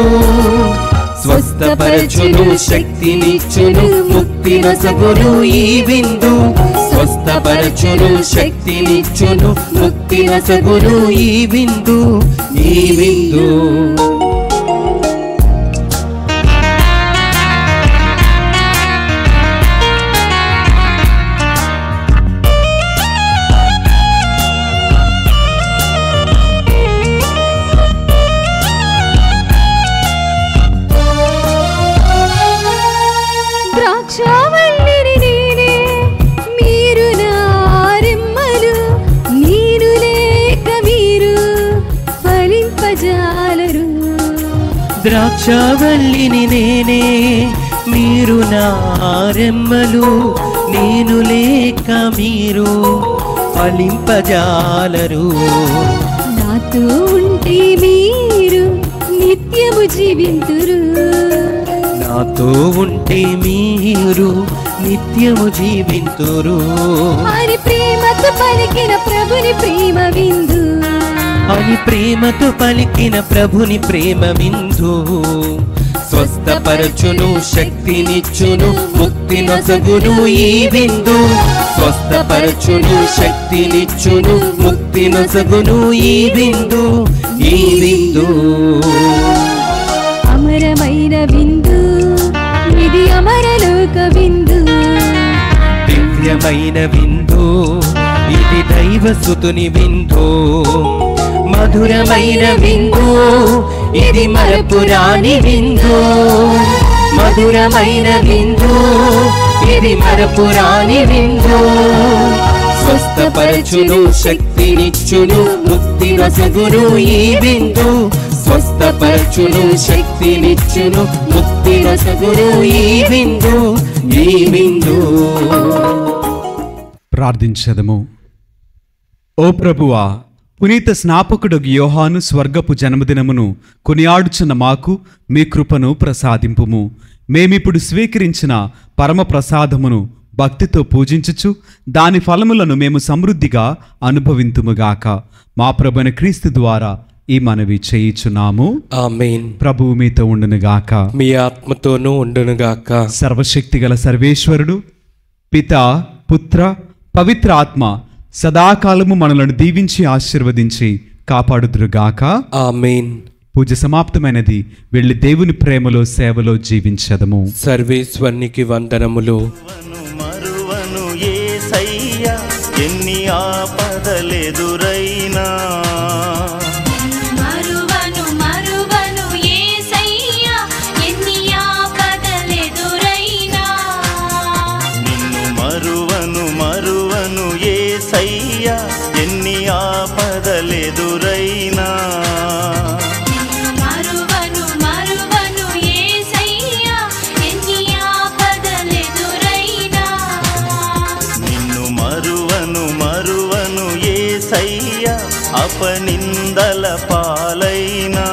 స్వస్థపరచును, శక్తినిచ్చును, ముక్తి నొసగును ఈ విందు. స్వస్థపరచును, శక్తినిచ్చును, ముక్తి నొసగును ఈ విందు, ఈ విందు. ద్రాక్షావల్లిని నేనే, మీరు నా రెమ్మలు, నేను లేక మీరు ఫలింపజాలరు. ద్రాక్షావల్లిని నేనే, మీరు నా రెమ్మలు, నేను లేక మీరు ఫలింపజాలరు. నాతో ఉంటే మీరు నిత్యము జీవింతురు. నాతో ఉంటే మీరు నిత్యము జీవింతురు. అని ప్రేమతో పలికిన ప్రభుని ప్రేమ విందు, అని ప్రేమతో పలికిన ప్రభుని ప్రేమ విందు. స్వస్థపరచును, శక్తినిచ్చును, ముక్తి నొసగును ఈ విందు. స్వస్థపరచును, శక్తినిచ్చును, ముక్తి నొసగును ఈ విందు, ఈ విందు. అమరమైన విందు ఇది, అమరలోక విందు. దివ్యమైన విందు ఇది, దైవసుతుని విందు. మధురమైన విందు ఇది, మరపురాని విందు. మధురమైన విందు ఇది, మరపురాని విందు. స్వస్థపరచును, శక్తినిచ్చును, ముక్తి నొసగును ఈ విందు. స్వస్థపరచును, శక్తినిచ్చును, ముక్తి నొసగును ఈ విందు, ఈ విందు. ప్రార్థించదము. ఓ ప్రభువా, పునీత స్నాపకుడు యోహాను స్వర్గపు జన్మదినమును కొనియాడుచున్న మాకు మీ కృపను ప్రసాదింపుము. మేమిప్పుడు స్వీకరించిన పరమ ప్రసాదమును భక్తితో పూజించుచు దాని ఫలములను మేము సమృద్ధిగా అనుభవింతుముగాక. మా ప్రభువైన క్రీస్తు ద్వారా ఈ మనవి చేయుచున్నాము. ఆమేన్. ప్రభువు మీతో ఉండునుగాక, మీ ఆత్మతోనూ ఉండునుగాక. సర్వశక్తిగల సర్వేశ్వరుడు పితా, పుత్ర, పవిత్ర ఆత్మ సదాకాలము మనలను దీవించి ఆశీర్వదించి కాపాడుదురుగాక. ఆమేన్. పూజ సమాప్తమైనది. వెళ్ళి దేవుని ప్రేమలో సేవలో జీవించదము. సర్వేశ్వరునికి వందనములు. మరువను యేసయ్యా, ఎన్ని ఆపదలెదురైనా. మరువను మరువను యేసయ్యా, ఎన్ని ఆపదలెదురైనా. నిన్ను మరువను మరువను యేసయ్యా, ఎన్ని ఆపదలెదురైనా. మరువను మరువను యేసయ్యా, ఎన్ని ఆపదలెదురైనా. నిన్ను మరువను మరువను యేసయ్యా, అపనిందల పాలైనా.